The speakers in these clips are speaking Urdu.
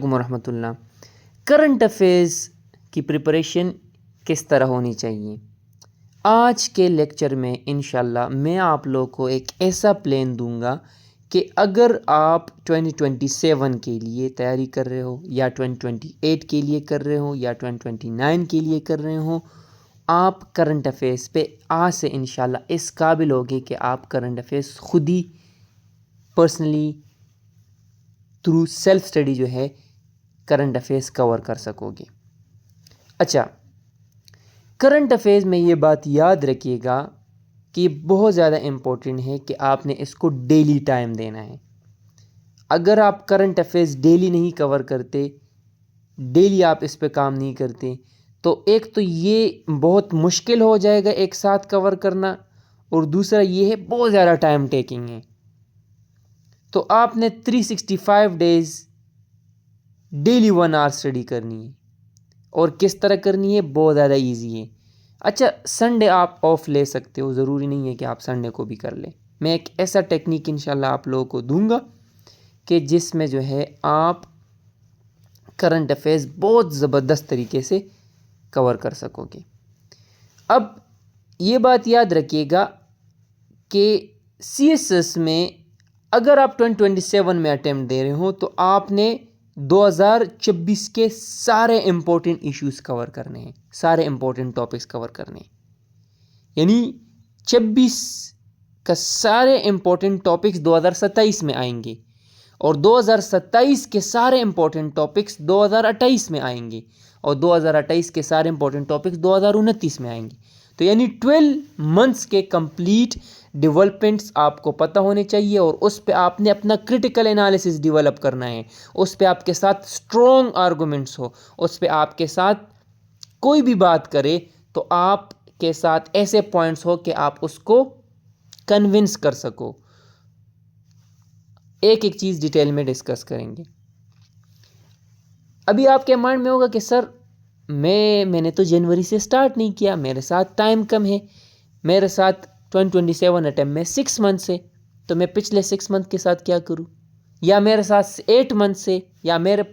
علیکم ورحمۃ اللہ۔ کرنٹ افیئرز کی پریپریشن کس طرح ہونی چاہیے؟ آج کے لیکچر میں انشاءاللہ میں آپ لوگوں کو ایک ایسا پلان دوں گا کہ اگر آپ 2027 کے لیے تیاری کر رہے ہو یا 2028 کے لیے کر رہے ہو یا 2029 کے لیے کر رہے ہو، آپ کرنٹ افیئرس پہ آج سے انشاءاللہ اس قابل ہوگے کہ آپ کرنٹ افیئرس خود ہی پرسنلی تھرو سیلف اسٹڈی جو ہے کرنٹ افیئرس کور کر سکو گے۔ اچھا، کرنٹ افیئرز میں یہ بات یاد رکھیے گا کہ یہ بہت زیادہ امپورٹنٹ ہے کہ آپ نے اس کو ڈیلی ٹائم دینا ہے۔ اگر آپ کرنٹ افیئرز ڈیلی نہیں کور کرتے، ڈیلی آپ اس پہ کام نہیں کرتے، تو ایک تو یہ بہت مشکل ہو جائے گا ایک ساتھ کور کرنا، اور دوسرا یہ ہے بہت زیادہ ٹائم ٹیکنگ ہے۔ تو آپ نے 365 ڈیز ڈیلی 1 آور اسٹڈی کرنی ہے، اور کس طرح کرنی ہے بہت زیادہ ایزی ہے۔ اچھا، سنڈے آپ آف لے سکتے ہو، ضروری نہیں ہے کہ آپ سنڈے کو بھی کر لیں۔ میں ایک ایسا ٹیکنیک انشاءاللہ آپ لوگوں کو دوں گا کہ جس میں جو ہے آپ کرنٹ افیئرز بہت زبردست طریقے سے کور کر سکو گے۔ اب یہ بات یاد رکھیے گا کہ سی ایس ایس میں اگر آپ 2027 میں اٹیمپٹ دے رہے ہو تو آپ نے 2024 کے سارے امپورٹنٹ ایشوز کور کرنے ہیں، سارے امپورٹنٹ ٹاپکس کور کرنے ہیں، یعنی 26 کا سارے امپورٹنٹ ٹاپکس 2027 میں آئیں گے، اور 2027 کے سارے امپورٹنٹ ٹاپکس 2028 میں آئیں گے، اور 2028 کے سارے امپورٹنٹ ٹاپکس 2029 میں آئیں گے۔ تو یعنی 12 منتھس کے کمپلیٹ ڈیولپمنٹس آپ کو پتہ ہونے چاہیے، اور اس پہ آپ نے اپنا کرٹیکل انالیسس ڈیولپ کرنا ہے، اس پہ آپ کے ساتھ اسٹرانگ آرگومنٹس ہو، اس پہ آپ کے ساتھ کوئی بھی بات کرے تو آپ کے ساتھ ایسے پوائنٹس ہو کہ آپ اس کو کنونس کر سکو۔ ایک ایک چیز ڈیٹیل میں ڈسکس کریں گے۔ ابھی آپ کے مائنڈ میں ہوگا کہ سر میں نے تو جنوری سے سٹارٹ نہیں کیا، میرے ساتھ ٹائم کم ہے، میرے ساتھ 2027 اٹیمپٹ میں 6 منتھ ہے، تو میں پچھلے 6 منتھ کے ساتھ کیا کروں؟ یا میرے ساتھ 8 منتھ ہے، یا میرے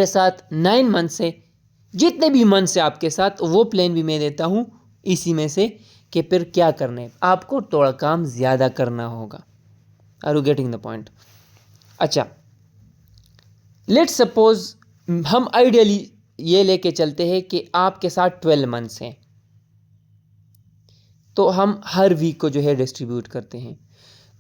ساتھ 9 منتھ ہے، جتنے بھی منتھ ہے آپ کے ساتھ وہ پلان بھی میں دیتا ہوں اسی میں سے کہ پھر کیا کرنا ہے۔ آپ کو تھوڑا کام زیادہ کرنا ہوگا۔ Are you getting the point? اچھا، لیٹ سپوز ہم آئیڈیلی یہ لے کے چلتے ہیں کہ آپ کے ساتھ 12 منتھس ہیں، تو ہم ہر ویک کو جو ہے ڈسٹریبیوٹ کرتے ہیں۔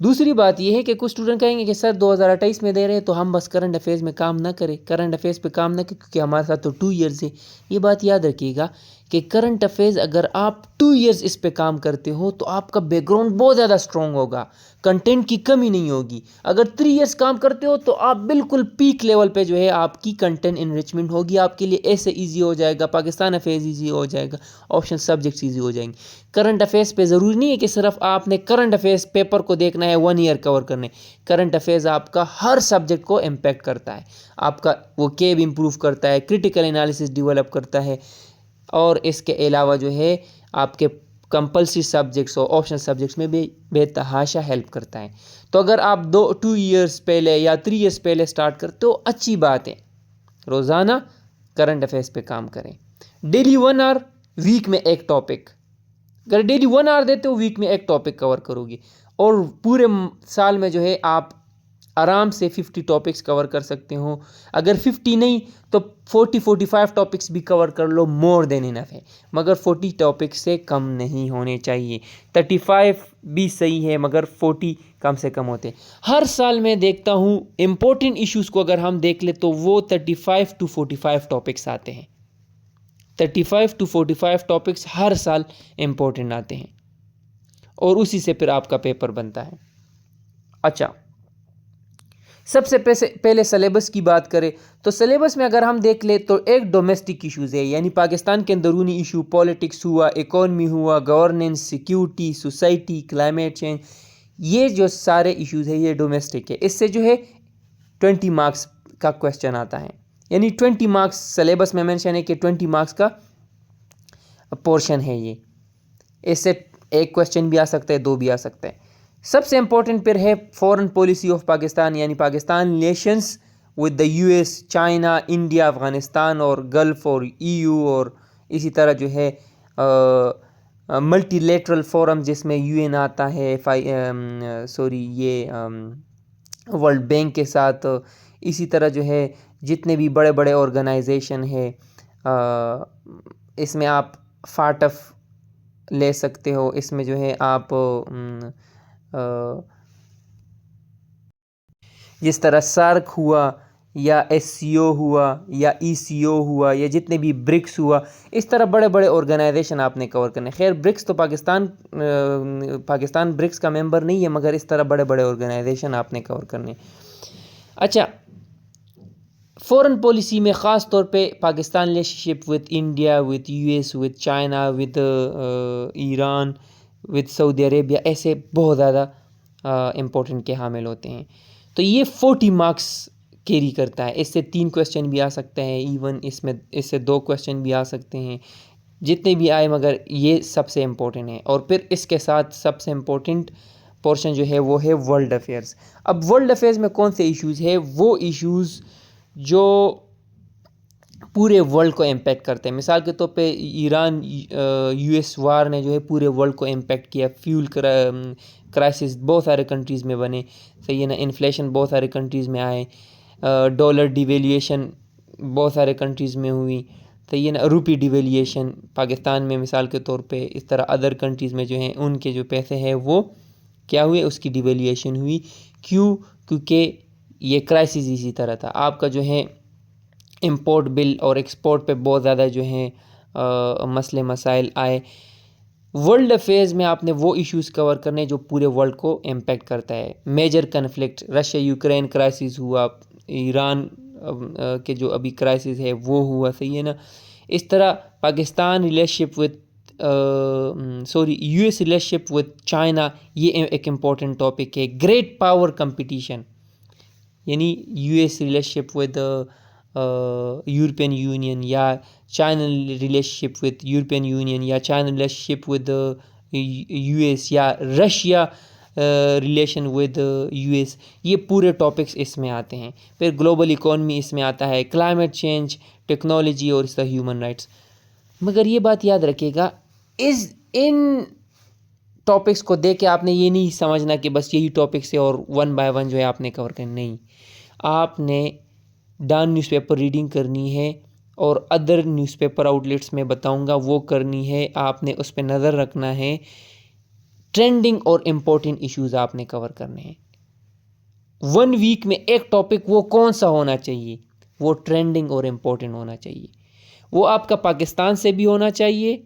دوسری بات یہ ہے کہ کچھ اسٹوڈنٹ کہیں گے کہ سر 2028 میں دے رہے ہیں تو ہم بس کرنٹ افیئرز میں کام نہ کریں، کرنٹ افیئرز پہ کام نہ کریں کیونکہ ہمارے ساتھ تو 2 ایئرز ہے۔ یہ بات یاد رکھیے گا کہ کرنٹ افیئرز اگر آپ 2 ایئرز اس پہ کام کرتے ہو تو آپ کا بیک گراؤنڈ بہت زیادہ اسٹرانگ ہوگا، کنٹینٹ کی کمی نہیں ہوگی۔ اگر 3 ایئرز کام کرتے ہو تو آپ بالکل پیک لیول پہ جو ہے آپ کی کنٹینٹ انریچمنٹ ہوگی، آپ کے لیے ایسے ایزی ہو جائے گا، پاکستان افیئرز ایزی ہو جائے گا، آپشن سبجیکٹس ایزی ہو جائیں گے۔ کرنٹ افیئرز پہ ضروری نہیں ہے کہ صرف آپ نے کرنٹ افیئرز پیپر کو دیکھنا ہے 1 ایئر کور کرنے۔ کرنٹ افیئرز آپ کا ہر سبجیکٹ کو امپیکٹ کرتا ہے، آپ کا وہ کیب امپروو کرتا ہے، کرٹیکل انالیسس ڈیولپ کرتا ہے، اور اس کے علاوہ جو ہے آپ کے کمپلسری سبجیکٹس اور آپشنل سبجیکٹس میں بھی بے تحاشا ہیلپ کرتا ہے۔ تو اگر آپ 2 ایئرز پہلے یا 3 ایئرز پہلے سٹارٹ کرتے ہو اچھی بات ہے، روزانہ کرنٹ افیئرز پہ کام کریں۔ ڈیلی 1 آور، ویک میں ایک ٹاپک۔ اگر ڈیلی 1 آور دیتے ہو ویک میں ایک ٹاپک کور کرو گی، اور پورے سال میں جو ہے آپ آرام سے 50 ٹاپکس کور کر سکتے ہو۔ اگر 50 نہیں تو 40-45 ٹاپکس بھی کور کر لو، مور دین انف ہے، مگر 40 ٹاپکس سے کم نہیں ہونے چاہیے۔ 35 بھی صحیح ہے مگر 40 کم سے کم ہوتے ہیں۔ ہر سال میں دیکھتا ہوں امپورٹنٹ ایشوز کو اگر ہم دیکھ لیں تو وہ 35 to 45 ٹاپکس آتے ہیں۔ 35 to 45 ٹاپکس ہر سال امپورٹنٹ آتے ہیں، اور اسی سے پھر آپ کا پیپر بنتا ہے۔ اچھا، سب سے پہلے سلیبس کی بات کریں تو سلیبس میں اگر ہم دیکھ لیں تو ایک ڈومیسٹک ایشوز ہے، یعنی پاکستان کے اندرونی ایشو، پولیٹکس ہوا، اکانومی ہوا، governance, security, society, climate change, یہ جو سارے ایشوز ہیں یہ ڈومیسٹک ہے۔ اس سے جو ہے 20 مارکس کا کویسچن آتا ہے، یعنی 20 مارکس سلیبس میں مینشن ہے کہ 20 مارکس کا پورشن ہے یہ۔ اس سے ایک کویسچن بھی آ سکتا ہے، 2 بھی آ سکتا ہے۔ سب سے امپورٹنٹ پھر ہے فورن پالیسی آف پاکستان، یعنی Pakistan relations with the US, China, India, Afghanistan اور گلف اور EU اور اسی طرح جو ہے ملٹی لیٹرل فورم جس میں UN آتا ہے، یہ ورلڈ بینک کے ساتھ، اسی طرح جو ہے جتنے بھی بڑے بڑے آرگنائزیشن ہے اس میں آپ فاٹف لے سکتے ہو، اس میں جو ہے آپ جس طرح سارک ہوا یا SCO ہوا یا ECO ہوا یا جتنے بھی برکس ہوا، اس طرح بڑے بڑے آرگنائزیشن آپ نے کور کرنے. خیر برکس تو پاکستان برکس کا ممبر نہیں ہے، مگر اس طرح بڑے بڑے آرگنائزیشن آپ نے کور کرنے. اچھا، فورن پالیسی میں خاص طور پہ Pakistan relationship with India, with US، with China, with Iran, with Saudi Arabia, ایسے بہت زیادہ امپورٹنٹ کے حامل ہوتے ہیں. تو یہ 40 مارکس کیری کرتا ہے. اس سے 3 کویسچن بھی آ سکتے ہیں، ایون اس سے 2 کویسچن بھی آ سکتے ہیں، جتنے بھی آئے، مگر یہ سب سے امپورٹنٹ ہے. اور پھر اس کے ساتھ سب سے امپورٹنٹ پورشن جو ہے وہ ہے ورلڈ افیئرز. اب ورلڈ افیئرز میں کون سے ایشوز ہے؟ وہ ایشوز جو پورے ورلڈ کو امپیکٹ کرتے ہیں. مثال کے طور پہ ایران US وار نے جو ہے پورے ورلڈ کو امپیکٹ کیا. فیول کرائسس بہت سارے کنٹریز میں بنے، صحیح ہے نا. انفلیشن بہت سارے کنٹریز میں آئے، ڈالر ڈیویلیشن بہت سارے کنٹریز میں ہوئی، صحیح ہے نا. روپی ڈیویلیشن پاکستان میں مثال کے طور پہ، اس طرح ادر کنٹریز میں جو ہیں ان کے جو پیسے ہیں وہ کیا ہوئے، اس کی ڈیویلیشن ہوئی. کیونکہ یہ کرائسس اسی طرح تھا. آپ کا جو ہے امپورٹ بل اور ایکسپورٹ پہ بہت زیادہ جو ہیں مسئلے مسائل آئے. ورلڈ افیئرز میں آپ نے وہ ایشوز کور کرنے جو پورے ورلڈ کو امپیکٹ کرتا ہے. Major conflict, Russia Ukraine crisis ہوا، ایران کے جو ابھی کرائسس ہے وہ ہوا، صحیح ہے نا. اس طرح Pakistan relationship with US relationship with China, یہ ایک امپورٹنٹ ٹاپک ہے. گریٹ پاور کمپٹیشن، یعنی US relationship with European Union یا China relationship with European Union یا China relationship with US یا رشیا ریلیشن ود US، یہ پورے ٹاپکس اس میں آتے ہیں. پھر گلوبل اکانومی اس میں آتا ہے، کلائمیٹ چینج، ٹیکنالوجی اور اس طرح ہیومن رائٹس. مگر یہ بات یاد رکھیے گا، ان ٹاپکس کو دیکھ کے آپ نے یہ نہیں سمجھنا کہ بس یہی ٹاپکس ہے اور 1 بائی 1 جو ہے آپ نے کور کرنا. نہیں، آپ نے ڈان نیوز پیپر ریڈنگ کرنی ہے اور other news paper out let's میں بتاؤں گا وہ کرنی ہے. آپ نے اس پہ نظر رکھنا ہے. ٹرینڈنگ اور امپورٹنٹ ایشوز آپ نے کور کرنے ہیں. 1 ویک میں ایک ٹاپک وہ کون سا ہونا چاہیے؟ وہ ٹرینڈنگ اور امپورٹنٹ ہونا چاہیے. وہ آپ کا پاکستان سے بھی ہونا چاہیے،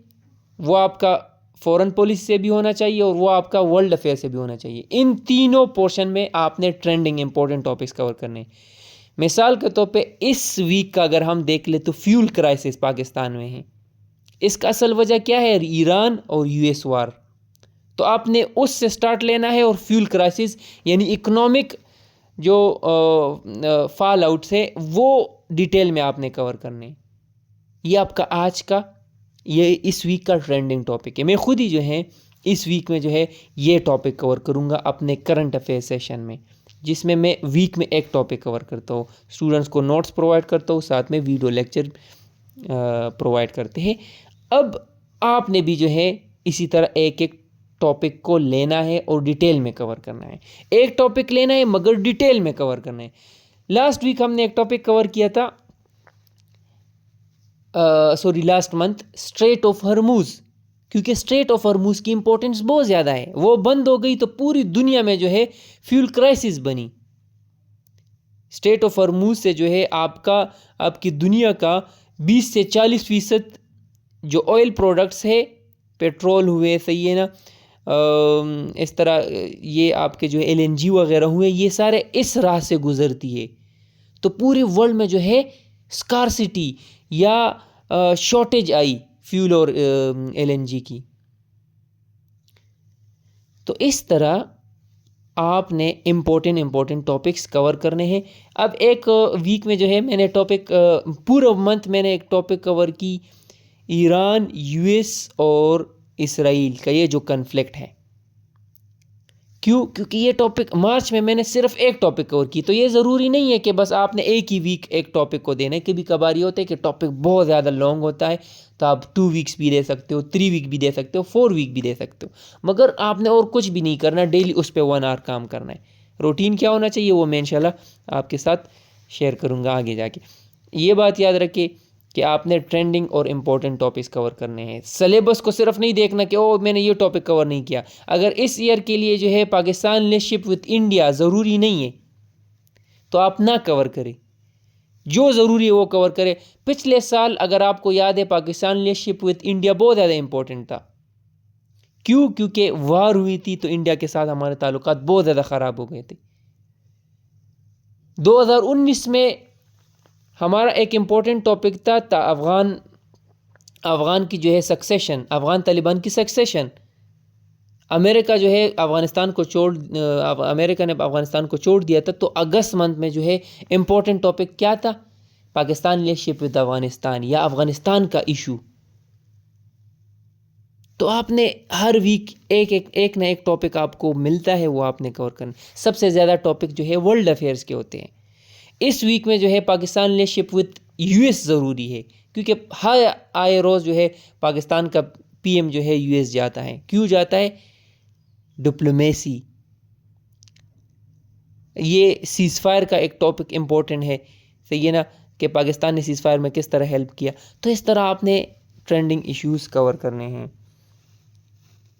وہ آپ کا فورن پالیسی سے بھی ہونا چاہیے، اور وہ آپ کا ورلڈ افیئر سے بھی ہونا چاہیے. ان تینوں پورشن میں آپ نے ٹرینڈنگ امپورٹنٹ ٹاپکس کور کرنے. مثال کے طور پہ اس ویک کا اگر ہم دیکھ لیں تو فیول کرائسس پاکستان میں ہے. اس کا اصل وجہ کیا ہے؟ ایران اور US وار. تو آپ نے اس سے سٹارٹ لینا ہے، اور فیول کرائسس یعنی اکنامک جو فال آؤٹس ہے وہ ڈیٹیل میں آپ نے کور کرنے. یہ آپ کا آج کا، یہ اس ویک کا ٹرینڈنگ ٹاپک ہے. میں خود ہی جو ہے اس ویک میں جو ہے یہ ٹاپک کور کروں گا اپنے کرنٹ افیئر سیشن میں، جس میں ویک میں ایک ٹاپک کور کرتا ہوں. اسٹوڈنٹس کو نوٹس پرووائڈ کرتا ہوں، ساتھ میں ویڈیو لیکچر پرووائڈ کرتے ہیں. اب آپ نے بھی جو ہے اسی طرح ایک ٹاپک کو لینا ہے اور ڈیٹیل میں کور کرنا ہے. ایک ٹاپک لینا ہے مگر ڈیٹیل میں کور کرنا ہے. لاسٹ ویک ہم نے ایک ٹاپک کور کیا تھا، لاسٹ منتھ، اسٹریٹ آف ہرموز. کیونکہ اسٹریٹ آف ہرموز کی امپورٹنس بہت زیادہ ہے. وہ بند ہو گئی تو پوری دنیا میں جو ہے فیول کرائسس بنی. اسٹریٹ آف ہرموز سے جو ہے آپ کی دنیا کا 20 سے 40% جو آئل پروڈکٹس ہے، پیٹرول ہوئے، صحیح ہے نا، اس طرح یہ آپ کے جو LNG وغیرہ ہوئے، یہ سارے اس راہ سے گزرتی ہے. تو پورے ورلڈ میں جو ہے اسکارسٹی یا شارٹیج آئی فیول اور LNG کی. تو اس طرح آپ نے امپورٹنٹ ٹاپکس کور کرنے ہیں. اب ایک ویک میں جو ہے میں نے پورا منتھ میں نے ایک ٹاپک کور کی، ایران، US اور اسرائیل کا یہ جو کنفلکٹ ہے. کیوں؟ کیونکہ یہ ٹاپک مارچ میں نے صرف ایک ٹاپک کور کی، تو یہ ضروری نہیں ہے کہ بس آپ نے ایک ہی ویک ایک ٹاپک کو دینا ہے. کبھی کبھار یہ ہوتا ہے کہ ٹاپک بہت زیادہ لانگ ہوتا ہے تو آپ 2 ویکس بھی دے سکتے ہو، 3 ویک بھی دے سکتے ہو، 4 ویک بھی دے سکتے ہو، مگر آپ نے اور کچھ بھی نہیں کرنا، ڈیلی اس پہ 1 آور کام کرنا ہے. روٹین کیا ہونا چاہیے وہ میں انشاءاللہ آپ کے ساتھ شیئر کروں گا آگے جا کے. یہ بات یاد رکھیں کہ آپ نے ٹرینڈنگ اور امپورٹنٹ ٹاپکس کور کرنے ہیں. سلیبس کو صرف نہیں دیکھنا کہ میں نے یہ ٹاپک کور نہیں کیا. اگر اس ایئر کے لیے جو ہے پاکستان لیڈرشپ وتھ انڈیا ضروری نہیں ہے تو آپ نہ کور کریں، جو ضروری ہے وہ کور کرے. پچھلے سال اگر آپ کو یاد ہے پاکستان لیڈرشپ وتھ انڈیا بہت زیادہ امپورٹنٹ تھا. کیوں؟ کیونکہ وار ہوئی تھی تو انڈیا کے ساتھ ہمارے تعلقات بہت زیادہ خراب ہو گئے تھے. 2019 میں ہمارا ایک امپورٹنٹ ٹاپک تھا افغان کی جو ہے سکسیشن، افغان طالبان کی سکسیشن. امریکہ جو ہے امریکہ نے افغانستان کو چھوڑ دیا تھا، تو اگست منتھ میں جو ہے امپورٹنٹ ٹاپک کیا تھا؟ پاکستان لیڈرشپ ود افغانستان یا افغانستان کا ایشو. تو آپ نے ہر ویک ایک نہ ایک ٹاپک آپ کو ملتا ہے وہ آپ نے کور کرنا. سب سے زیادہ ٹاپک جو ہے ورلڈ افیئرس کے ہوتے ہیں. اس ویک میں جو ہے Pakistan leadership with U S ضروری ہے، کیونکہ ہر آئے روز جو ہے پاکستان کا پی ایم جو ہے یو ایس جاتا ہے. کیوں جاتا ہے؟ ڈپلومیسی. یہ سیز فائر کا ایک ٹاپک امپورٹنٹ ہے، صحیح ہے نا، کہ پاکستان نے سیز فائر میں کس طرح ہیلپ کیا. تو اس طرح آپ نے ٹرینڈنگ ایشوز کور کرنے ہیں.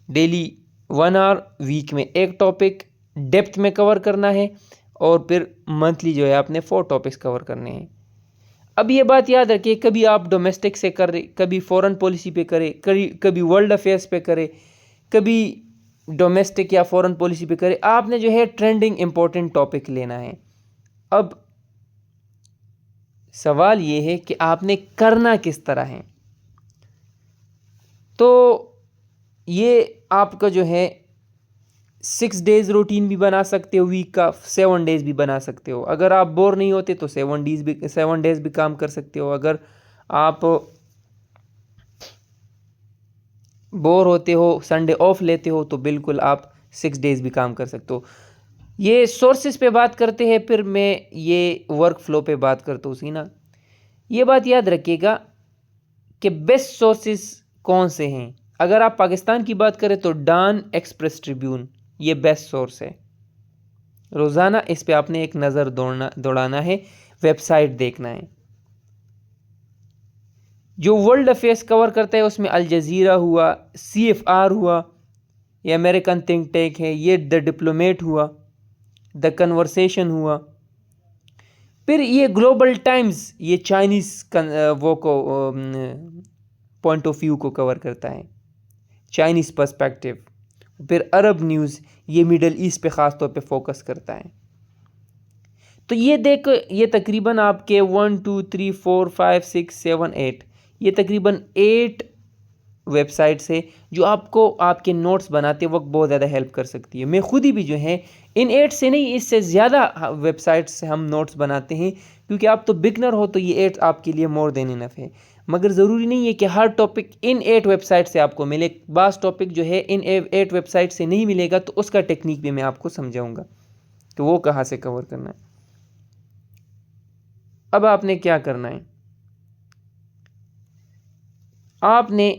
ڈیلی 1 آور، ویک میں ایک ٹاپک ڈیپتھ میں کور کرنا ہے، اور پھر منتھلی جو ہے آپ نے 4 ٹاپکس کور کرنے ہیں. اب یہ بات یاد رکھیے، کبھی آپ ڈومیسٹک سے کریں، کبھی فورن پالیسی پہ کریں، کبھی ورلڈ افیئرس پہ کریں، کبھی ڈومیسٹک یا فورن پالیسی پہ کریں. آپ نے جو ہے ٹرینڈنگ امپورٹنٹ ٹاپک لینا ہے. اب سوال یہ ہے کہ آپ نے کرنا کس طرح ہے. تو یہ آپ کا جو ہے 6 ڈیز روٹین بھی بنا سکتے ہو، ویک کا 7 ڈیز بھی بنا سکتے ہو. اگر آپ بور نہیں ہوتے تو 7 ڈیز بھی کام کر سکتے ہو. اگر آپ بور ہوتے ہو، سنڈے آف لیتے ہو، تو بالکل آپ 6 ڈیز بھی کام کر سکتے ہو. یہ سورسز پہ بات کرتے ہیں، پھر میں یہ ورک فلو پہ بات کرتا ہوں. سینا یہ بات یاد رکھیے گا کہ بیسٹ سورسز کون سے ہیں. اگر آپ پاکستان کی بات کریں تو ڈان ایکسپریس ٹریبیون یہ بیسٹ سورس ہے. روزانہ اس پہ آپ نے ایک نظر دوڑانا ہے، ویب سائٹ دیکھنا ہے. جو ورلڈ افیئرس کور کرتا ہے اس میں الجزیرہ ہوا، CFR ہوا، یہ امریکن تھنک ٹینک ہے، یہ دا ڈپلومیٹ ہوا، دا کنورسیشن ہوا. پھر یہ گلوبل ٹائمز، یہ چائنیز وہ کو پوائنٹ آف ویو کو کور کرتا ہے، چائنیز پرسپیکٹیو. پھر عرب نیوز، یہ میڈل ایسٹ پہ خاص طور پہ فوکس کرتا ہے. تو یہ دیکھ، یہ تقریباً آپ کے 1 2 3 4 5 6 7 8 یہ تقریباً 8 ویب سائٹس ہے جو آپ کو آپ کے نوٹس بناتے وقت بہت زیادہ ہیلپ کر سکتی ہے. میں خود ہی بھی جو ہے ان 8 سے نہیں، اس سے زیادہ ویب سائٹس سے ہم نوٹس بناتے ہیں، کیونکہ آپ تو بگنر ہو تو یہ 8 آپ کے لیے مور دین انف ہے. مگر ضروری نہیں ہے کہ ہر ٹاپک ان 8 ویب سائٹ سے آپ کو ملے. بعض ٹاپک جو ہے ان 8 ویب سائٹ سے نہیں ملے گا، تو اس کا ٹیکنیک بھی میں آپ کو سمجھاؤں گا کہ وہ کہاں سے کور کرنا ہے. اب آپ نے کیا کرنا ہے؟ آپ نے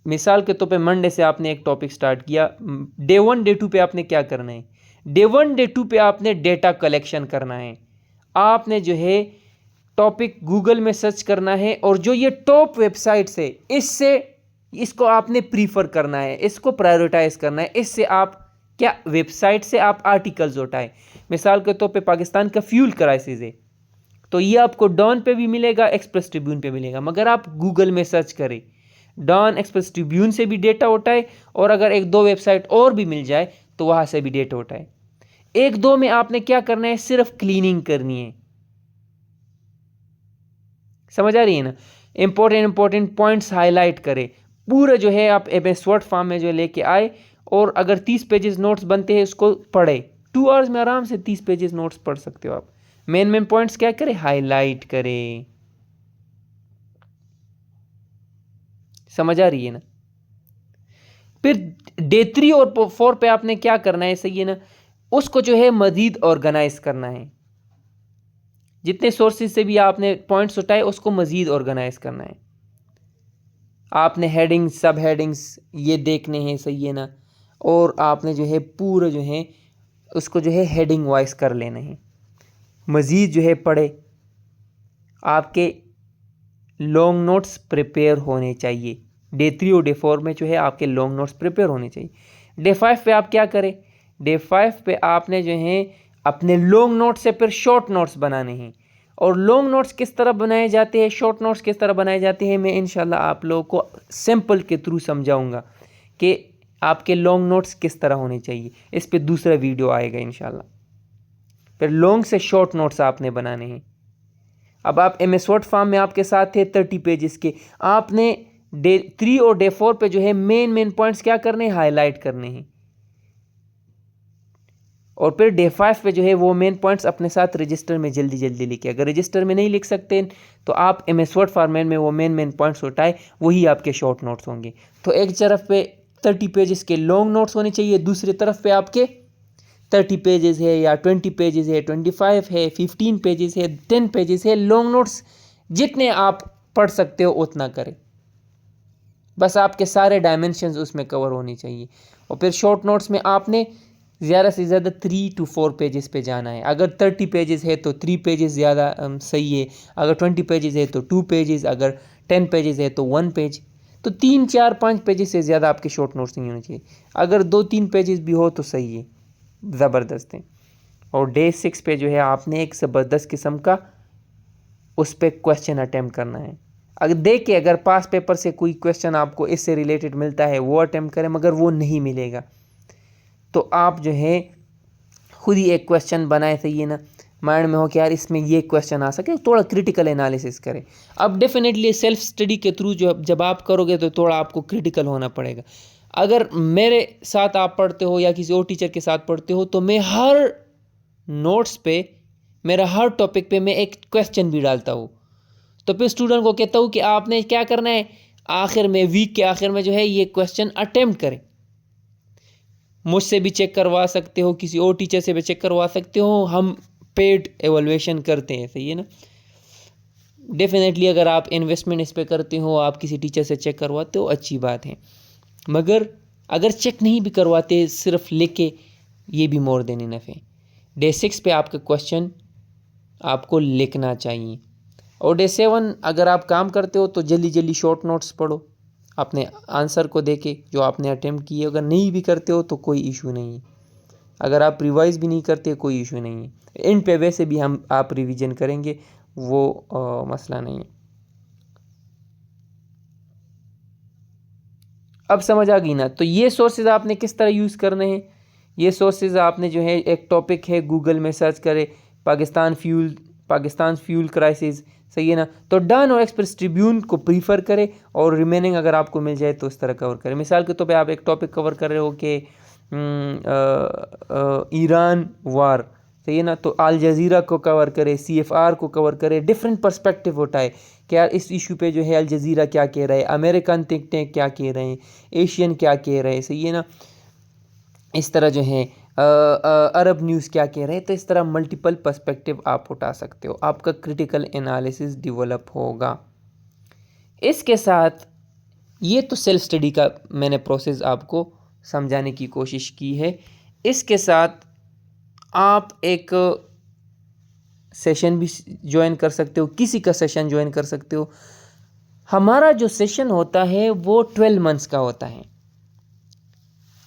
مثال کے طور پہ منڈے سے آپ نے ایک ٹاپک سٹارٹ کیا. ڈے 1 ڈے 2 پہ آپ نے کیا کرنا ہے؟ ڈے 1 ڈے 2 پہ آپ نے ڈیٹا کلیکشن کرنا ہے. آپ نے جو ہے ٹاپک گوگل میں سرچ کرنا ہے، اور جو یہ ٹاپ ویب سائٹس ہے اس کو آپ نے پریفر کرنا ہے، اس کو پرائیورٹائز کرنا ہے. اس سے آپ کیا ویب سائٹ سے آپ آرٹیکلز اٹھائیں. مثال کے طور پہ پاکستان کا فیول کرائسس ہے، تو یہ آپ کو ڈان پہ بھی ملے گا، ایکسپریس ٹریبیون پہ ملے گا. مگر آپ گوگل میں سرچ کریں، ڈان ایکسپریس ٹریبیون سے بھی ڈیٹا اٹھائے، اور اگر 1 2 ویب سائٹ اور بھی مل جائے تو وہاں سے بھی ڈیٹا اٹھائے. 1 2 میں آپ نے کیا کرنا ہے؟ صرف کلیننگ کرنی ہے. سمجھ آ رہی ہے نا؟ امپورٹنٹ پوائنٹس ہائی لائٹ کرے پورا جو ہے. آپ شارٹ فارم میں جو لے کے آئے، اور اگر 30 پیجز نوٹس بنتے ہیں اس کو پڑھے. 2 آورز میں آرام سے 30 پیجز نوٹس پڑھ سکتے ہو آپ. مین پوائنٹس کیا کرے؟ ہائی لائٹ کرے. سمجھ آ رہی ہے نا؟ پھر ڈے 3 اور 4 پہ آپ نے کیا کرنا ہے، صحیح ہے نا، اس کو جو ہے مزید آرگنائز کرنا ہے. جتنے سورسز سے بھی آپ نے پوائنٹس اٹھائے اس کو مزید آرگنائز کرنا ہے. آپ نے ہیڈنگز، سب ہیڈنگز یہ دیکھنے ہیں، صحیح ہے نا، اور آپ نے جو ہے پورا جو ہے اس کو جو ہے ہیڈنگ وائز کر لینا ہے. مزید جو ہے پڑھے، آپ کے لانگ نوٹس پریپیئر ہونے چاہیے. ڈے 3 اور ڈے 4 میں جو ہے آپ کے لانگ نوٹس پریپیئر ہونے چاہیے. ڈے 5 پہ آپ کیا کریں، ڈے 5 پہ آپ نے جو ہے اپنے لانگ نوٹس سے پھر شارٹ نوٹس بنانے ہیں. اور لانگ نوٹس کس طرح بنائے جاتے ہیں، شارٹ نوٹس کس طرح بنائے جاتے ہیں، میں انشاءاللہ آپ لوگوں کو سمپل کے تھرو سمجھاؤں گا کہ آپ کے لانگ نوٹس کس طرح ہونے چاہیے. اس پہ دوسرا ویڈیو آئے گا انشاءاللہ. پھر لانگ سے شارٹ نوٹس آپ نے بنانے ہیں. اب آپ ایم ایس ورڈ فارم میں آپ کے ساتھ تھے 30 پیجز کے، آپ نے ڈے 3 اور ڈے 4 پہ جو ہے مین پوائنٹس کیا کرنے ہیں، ہائی لائٹ کرنے ہیں. اور پھر ڈے 5 پہ جو ہے وہ مین پوائنٹس اپنے ساتھ رجسٹر میں جلدی لکھے. اگر رجسٹر میں نہیں لکھ سکتے تو آپ ایم ایس ورڈ فارمیٹ میں وہ مین پوائنٹس اٹھائے، وہی آپ کے شارٹ نوٹس ہوں گے. تو ایک طرف پہ 30 پیجز کے لانگ نوٹس ہونے چاہیے، دوسری طرف پہ آپ کے 30 پیجز ہے یا 20 پیجز ہے، 25 ہے، 15 پیجز ہے، 10 پیجز ہے. لانگ نوٹس جتنے آپ پڑھ سکتے ہو اتنا کریں، بس آپ کے سارے ڈائمنشنز اس میں کور ہونی چاہیے. اور پھر شارٹ نوٹس میں آپ نے زیادہ سے زیادہ 3 to 4 پیجز پہ جانا ہے. اگر 30 پیجز ہے تو 3 پیجز زیادہ صحیح ہے. اگر 20 پیجز ہے تو 2 پیجز، اگر 10 پیجز ہے تو 1 پیج. تو 3 4 5 پیجز سے زیادہ آپ کے شارٹ نوٹس نہیں ہونے چاہیے. اگر 2 3 پیجز بھی ہو تو صحیح ہے، زبردست ہے. اور ڈے 6 پہ جو ہے آپ نے ایک زبردست قسم کا اس پہ کویسچن اٹیمپٹ کرنا ہے. اگر دیکھیں اگر پاس پیپر سے کوئی کویسچن آپ کو اس سے ریلیٹڈ ملتا ہے وہ اٹیمپٹ کریں، مگر وہ نہیں ملے گا تو آپ جو ہے خود ہی ایک کویسچن بنائے، صحیح ہے نا، مائنڈ میں ہو کہ یار اس میں یہ کویسچن آ سکے، تھوڑا کریٹیکل انالیسس کرے. اب ڈیفینیٹلی سیلف اسٹڈی کے تھرو جب آپ کرو گے تو تھوڑا آپ کو کریٹیکل ہونا پڑے گا. اگر میرے ساتھ آپ پڑھتے ہو یا کسی اور ٹیچر کے ساتھ پڑھتے ہو تو میں ہر نوٹس پہ، میرا ہر ٹاپک پہ میں ایک کویسچن بھی ڈالتا ہوں. تو پھر اسٹوڈنٹ کو کہتا ہوں کہ آپ نے کیا کرنا ہے، آخر میں ویک کے آخر میں جو ہے یہ کویسچن اٹیمپٹ کریں. مجھ سے بھی چیک کروا سکتے ہو، کسی اور ٹیچر سے بھی چیک کروا سکتے ہو، ہم پیڈ ایویلویشن کرتے ہیں، صحیح ہے نا. ڈیفینیٹلی اگر آپ انویسٹمنٹ اس پہ کرتے ہو، آپ کسی ٹیچر سے چیک کرواتے ہو، اچھی بات ہے. مگر اگر چیک نہیں بھی کرواتے، صرف لکھ کے، یہ بھی مور دین انف ہے. ڈے 6 پہ آپ کا کویسچن آپ کو لکھنا چاہیے. اور ڈے 7 اگر آپ کام کرتے ہو تو جلدی شارٹ نوٹس پڑھو، اپنے آنسر کو دیکھے جو آپ نے اٹیمپٹ کیے. اگر نہیں بھی کرتے ہو تو کوئی ایشو نہیں ہے. اگر آپ ریوائز بھی نہیں کرتے کوئی ایشو نہیں ہے. ان پہ ویسے بھی آپ ریویژن کریں گے، وہ مسئلہ نہیں ہے. اب سمجھ آ گئی نا. تو یہ سورسز آپ نے کس طرح یوز کرنے ہیں. یہ سورسز آپ نے جو ہے ایک ٹاپک ہے گوگل میں سرچ کرے، پاکستان فیول کرائسس، صحیح ہے نا. تو ڈن اور ایکسپریس ٹریبیون کو پریفر کرے اور ریمیننگ اگر آپ کو مل جائے تو اس طرح کور کرے. مثال کے طور پہ آپ ایک ٹاپک کور کر رہے ہو کہ ایران وار، صحیح ہے نا، تو الجزیرہ کو کور کرے، CFR کو کور کرے، ڈفرینٹ پرسپیکٹیو اٹھائے کہ یار اس ایشو پہ جو ہے الجزیرہ کیا کہہ رہے ہیں، امریکن تھنک ٹینک کیا کہہ رہے ہیں، ایشین کیا کہہ رہے ہیں، صحیح ہے نا. اس طرح جو ہے عرب نیوز کیا کہہ رہے ہیں. تو اس طرح ملٹیپل پرسپیکٹیو آپ اٹھا سکتے ہو، آپ کا کریٹیکل انالیسس ڈیولپ ہوگا. اس کے ساتھ یہ تو سیلف اسٹڈی کا میں نے پروسیس آپ کو سمجھانے کی کوشش کی ہے. اس کے ساتھ آپ ایک سیشن بھی جوائن کر سکتے ہو، کسی کا سیشن جوائن کر سکتے ہو. ہمارا جو سیشن ہوتا ہے وہ 12 منتھس کا ہوتا ہے.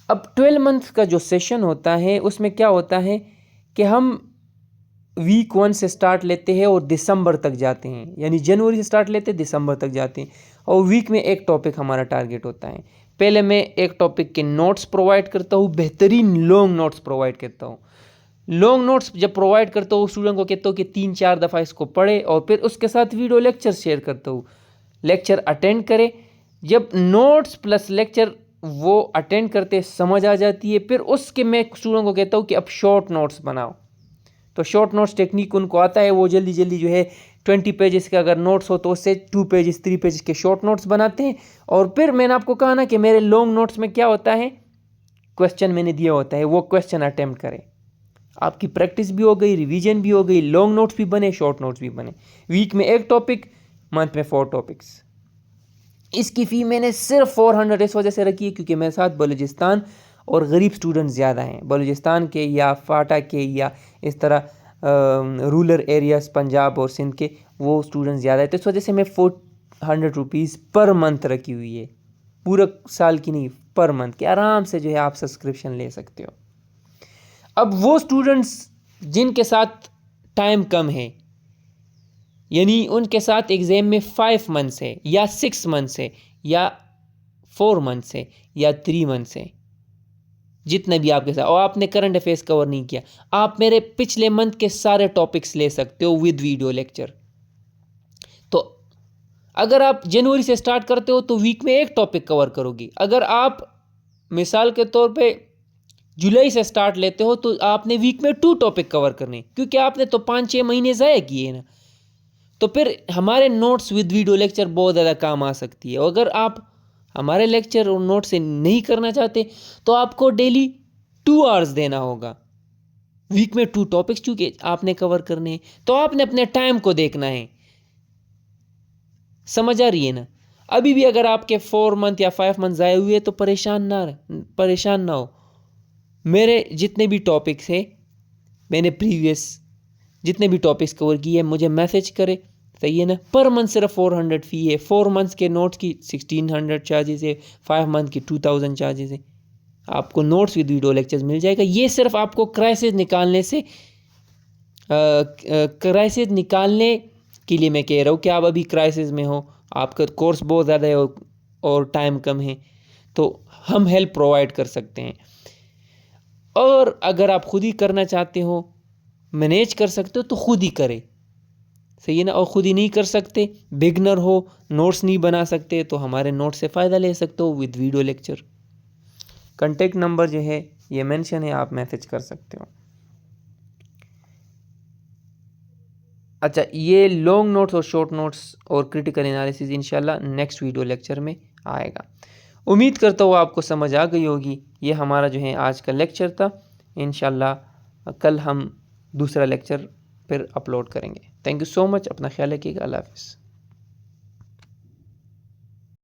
اب 12 منتھ کا جو سیشن ہوتا ہے اس میں کیا ہوتا ہے کہ ہم ویک 1 سے سٹارٹ لیتے ہیں اور دسمبر تک جاتے ہیں، یعنی جنوری سے سٹارٹ لیتے ہیں دسمبر تک جاتے ہیں. اور ویک میں ایک ٹاپک ہمارا ٹارگیٹ ہوتا ہے. پہلے میں ایک ٹاپک کے نوٹس پرووائڈ کرتا ہوں، بہترین لانگ نوٹس پرووائڈ کرتا ہوں. لانگ نوٹس جب پرووائڈ کرتا ہوں اسٹوڈنٹ کو کہتا ہوں کہ 3 4 دفعہ اس کو پڑھے، اور پھر اس کے ساتھ ویڈیو لیکچر شیئر کرتا ہوں، لیکچر اٹینڈ کرے. جب نوٹس پلس لیکچر وہ اٹینڈ کرتے سمجھ آ جاتی ہے، پھر اس کے میں اسٹوڈنٹ کو کہتا ہوں کہ اب شارٹ نوٹس بناؤ. تو شارٹ نوٹس ٹیکنیک ان کو آتا ہے، وہ جلدی جو ہے 20 پیجز کے اگر نوٹس ہو تو اس سے 2 پیجز 3 پیجز کے شارٹ نوٹس بناتے ہیں. اور پھر میں نے آپ کو کہا نا کہ میرے لانگ نوٹس میں کیا ہوتا ہے, کویسچن میں نے دیا ہوتا ہے, وہ کویسچن اٹیمپٹ کریں. آپ کی پریکٹس بھی ہو گئی, ریویژن بھی ہو گئی, لانگ نوٹس بھی بنے, شارٹ نوٹس بھی بنے. ویک میں 1 ٹاپک, منتھ میں 4 ٹاپکس. اس کی فی میں نے صرف 400 اس وجہ سے رکھی ہے کیونکہ میرے ساتھ بلوچستان اور غریب اسٹوڈنٹ زیادہ ہیں. بلوچستان کے یا فاٹا کے یا اس طرح رولر ایریاز پنجاب اور سندھ کے وہ اسٹوڈنٹ زیادہ ہے, تو اس وجہ سے میں 400 روپیز پر منتھ رکھی ہوئی ہے. پورا سال کی نہیں, پر منتھ کے آرام سے جو ہے آپ سبسکرپشن لے سکتے ہو. اب وہ اسٹوڈنٹس جن کے ساتھ ٹائم کم ہے, یعنی ان کے ساتھ ایگزام میں 5 منتھس ہے یا 6 منتھس ہے یا 4 منتھس ہے یا 3 منتھس ہے, جتنے بھی آپ کے ساتھ, اور آپ نے کرنٹ افیئرس کور نہیں کیا, آپ میرے پچھلے منتھ کے سارے ٹاپکس لے سکتے ہو ود ویڈیو لیکچر. تو اگر آپ جنوری سے سٹارٹ کرتے ہو تو ویک میں 1 ٹاپک کور کرو گی. اگر آپ مثال کے طور پہ جولائی سے سٹارٹ لیتے ہو تو آپ نے ویک میں 2 ٹاپک کور کرنے, کیونکہ آپ نے تو 5-6 مہینے ضائع کیے نا. تو پھر ہمارے نوٹس ود ویڈیو لیکچر بہت زیادہ کام آ سکتی ہے. اگر آپ ہمارے لیکچر اور نوٹ سے نہیں کرنا چاہتے تو آپ کو ڈیلی 2 آورز دینا ہوگا. ویک میں 2 ٹاپکس چونکہ آپ نے کور کرنے ہیں, تو آپ نے اپنے ٹائم کو دیکھنا ہے. سمجھ آ رہی ہے نا. ابھی بھی اگر آپ کے 4 منتھ یا 5 منتھ ضائع ہوئے تو پریشان نہ ہو. میرے جتنے بھی ٹاپکس ہیں, میں نے پریویس جتنے بھی ٹاپکس کور کیے ہیں, مجھے میسج کرے, صحیح ہے نا. پر منتھ صرف 400 فی ہے, 4 منتھس کے نوٹس کی 1600 چارجز ہے, 5 منتھ کی 2000 چارجز ہے. آپ کو نوٹس ود ویڈیو لیکچرز مل جائے گا. یہ صرف آپ کو کرائسس نکالنے کے لیے میں کہہ رہا ہوں کہ آپ ابھی کرائسس میں ہو, آپ کا کورس بہت زیادہ ہے اور ٹائم کم ہے, تو ہم ہیلپ پرووائڈ کر سکتے ہیں. اور اگر آپ خود ہی کرنا چاہتے ہو, مینیج کر سکتے ہو تو خود ہی کرے, صحیح ہے نا. اور خود ہی نہیں کر سکتے, بگنر ہو, نوٹس نہیں بنا سکتے, تو ہمارے نوٹس سے فائدہ لے سکتے ہو with video lecture. Contact number جو ہے یہ مینشن ہے, آپ میسج کر سکتے ہو. اچھا, یہ لانگ نوٹس اور شارٹ نوٹس اور کرٹیکل انالیسز انشاءاللہ نیکسٹ ویڈیو لیکچر میں آئے گا. امید کرتا ہوں آپ کو سمجھ آ گئی ہوگی. یہ ہمارا جو ہے آج کا لیکچر تھا. انشاءاللہ کل ہم دوسرا لیکچر پھر اپلوڈ کریں گے. تھینک یو سو مچ. اپنا خیال رکھیے گا. اللہ حافظ.